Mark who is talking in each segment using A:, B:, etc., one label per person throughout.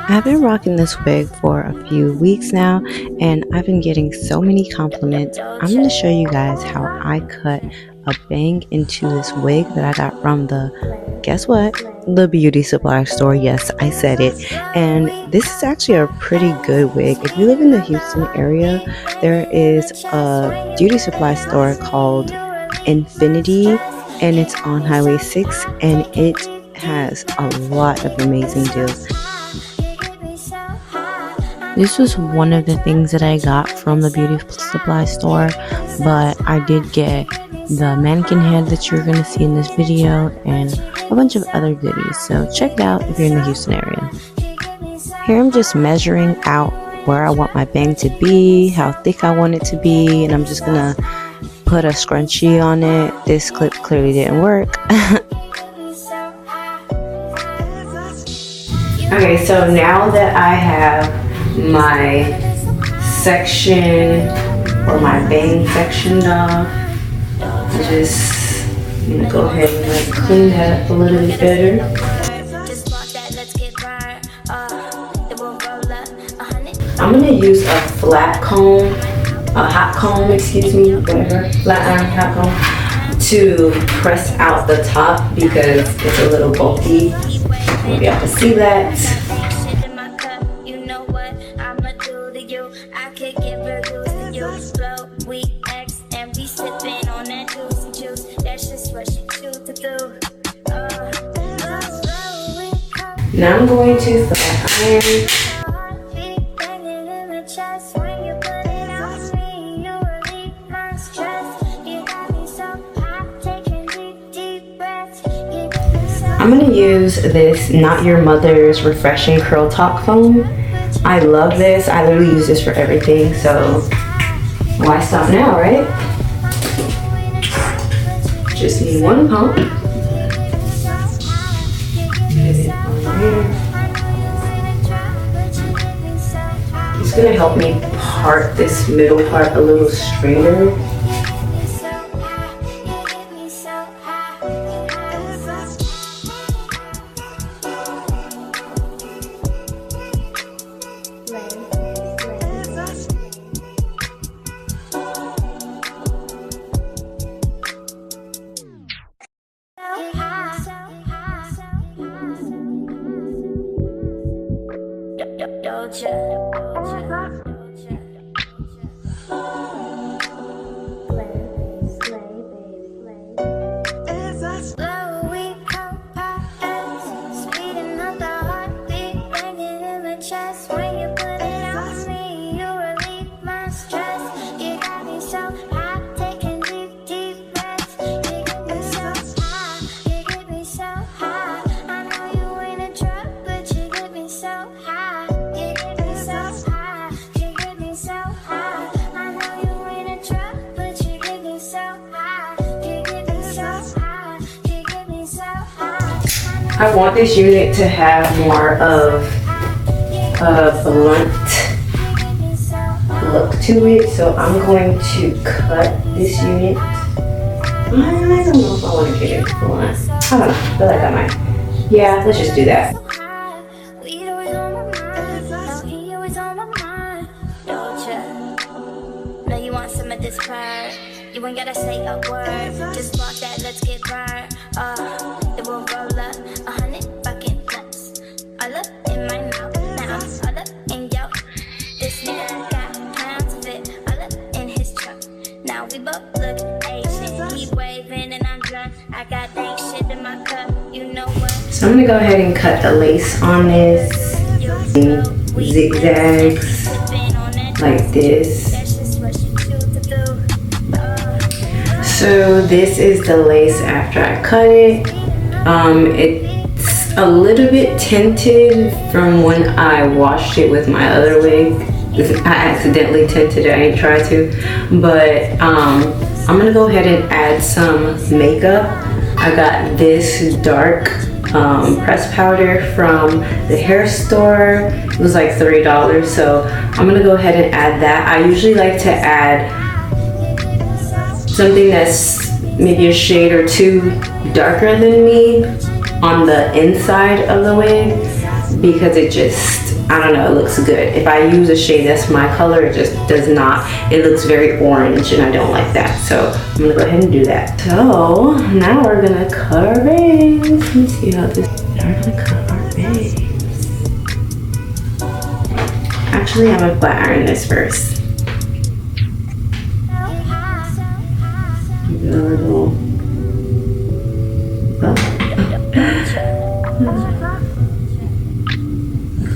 A: I've been rocking this wig for a few weeks now, and I've been getting so many compliments. I'm going to show you guys how I cut a bang into this wig that I got from guess what? The beauty supply store. Yes, I said it. And this is actually a pretty good wig. If you live in the Houston area, there is a beauty supply store called Infinity, and it's on Highway 6, and it has a lot of amazing deals. This was one of the things that I got from the beauty supply store, but I did get the mannequin head that you're going to see in this video and a bunch of other goodies, so check it out if you're in the Houston area. Here I'm just measuring out where I want my bang to be, how thick I want it to be, and I'm just going to put a scrunchie on it. This clip clearly didn't work. Okay, so now that I have my section or my bang sectioned off, I'm gonna go ahead and clean that up a little bit better. I'm gonna use a flat comb, a hot comb, excuse me, whatever, flat iron hot comb, to press out the top because it's a little bulky. You'll be able to see that. Now I'm going to flat iron. I'm going to use this Not Your Mother's Refreshing Curl Top Foam. I love this. I literally use this for everything, so why stop now, right? Just need one pump. It's going to help me part this middle part a little straighter. I want this unit to have more of a blunt look to it, so I'm going to cut this unit. I don't know if I want to get it blunt. I don't know, I feel like I might. Yeah, let's just do that. You ain't gotta say a word, just walk that, let's get burned. Then we'll roll up 100 fucking blunts. All up in my mouth, now I'm all up in yo. This nigga got pounds of it, all up in his trunk. Now we both look Asian, he waving and I'm drunk. I got dank shit in my cup, you know what? So I'm gonna go ahead and cut the lace on this, zigzags like this. So this is the lace after I cut it. It's a little bit tinted from when I washed it with my other wig. I accidentally tinted it, I didn't try to. But I'm gonna go ahead and add some makeup. I got this dark pressed powder from the hair store. It was like $3, so I'm gonna go ahead and add that. I usually like to add something that's maybe a shade or two darker than me on the inside of the wig, because it just, I don't know, it looks good. If I use a shade that's my color, it just does not. It looks very orange and I don't like that. So I'm gonna go ahead and do that. So now we're gonna cut our bangs. Let me see how this, we're gonna cut our bangs. Actually, I'm gonna flat iron this first. Give it a little,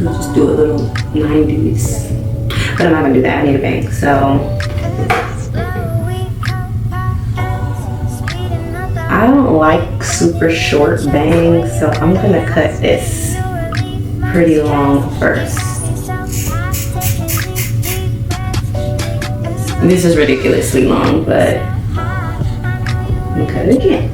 A: I'll just do a little 90s. But I'm not gonna do that, I need a bang. So I don't like super short bangs, so I'm gonna cut this pretty long first. This is ridiculously long, but I'm gonna cut it again.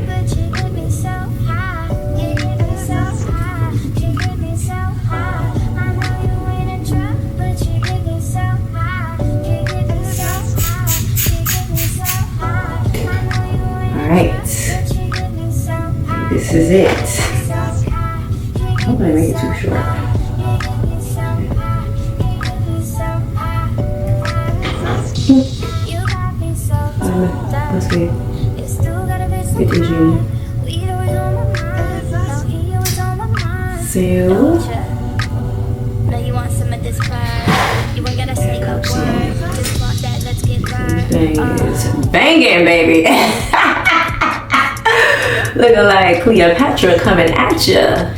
A: Alright, this is it. I hope I make it too short. Let's see. It is you. So, banging, baby. Looking like Cleopatra coming at ya.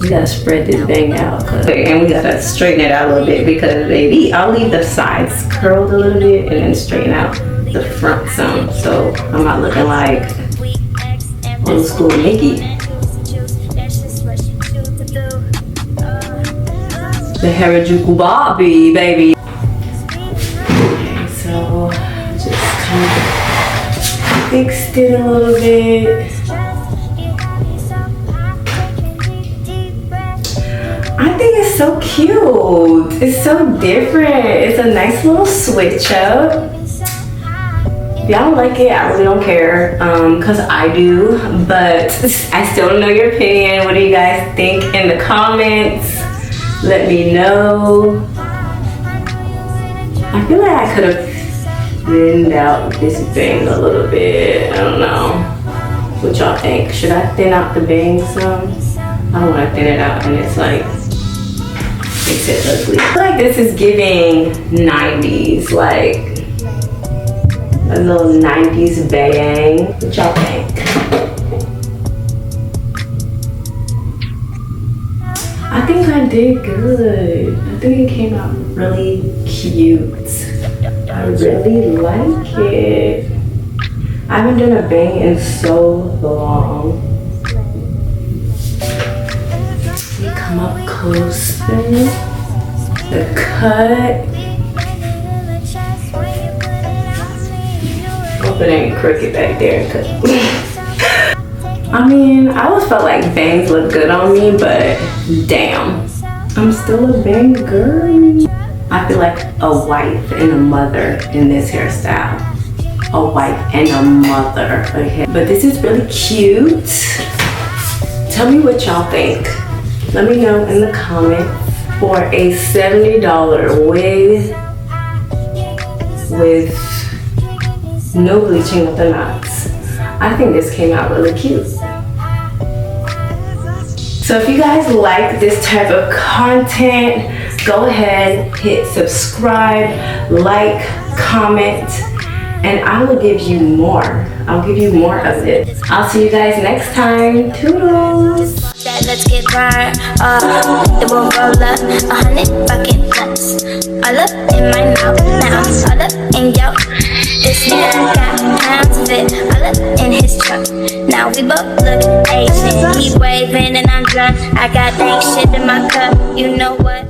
A: We gotta spread this bang out. And we gotta straighten it out a little bit because, baby, I'll leave the sides curled a little bit and then straighten out the front some. So I'm not looking like old school Nikki. The Harajuku Bobby, baby. Okay, so just kind of fixed it a little bit. I think it's so cute. It's so different. It's a nice little switch up. If y'all like it, I really don't care, cause I do, but I still don't know your opinion. What do you guys think in the comments? Let me know. I feel like I could have thinned out this bang a little bit. I don't know. What y'all think? Should I thin out the bang some? I don't want to thin it out and it's like, makes it ugly. I feel like this is giving 90s, like a little 90s bang. What y'all think? I think I did good. I think it came out really cute. I really like it. I haven't done a bang in so long. You come up closer. The cut. Hope it ain't crooked back there. I mean, I always felt like bangs look good on me, but damn, I'm still a bang girl. I feel like a wife and a mother in this hairstyle. A wife and a mother. Okay. But this is really cute. Tell me what y'all think. Let me know in the comments. For a $70 wig with no bleaching of the knots, I think this came out really cute. So if you guys like this type of content, go ahead, hit subscribe, like, comment, and I will give you more. I'll give you more of this. I'll see you guys next time. Toodles!
B: Let's get right. The will roll up 100 bucket nuts. All up in my mouth now. All up in yo. This nigga got pounds of it. All up in his truck. Now we both look Asian. He waving and I'm drunk. I got dank shit in my cup. You know what?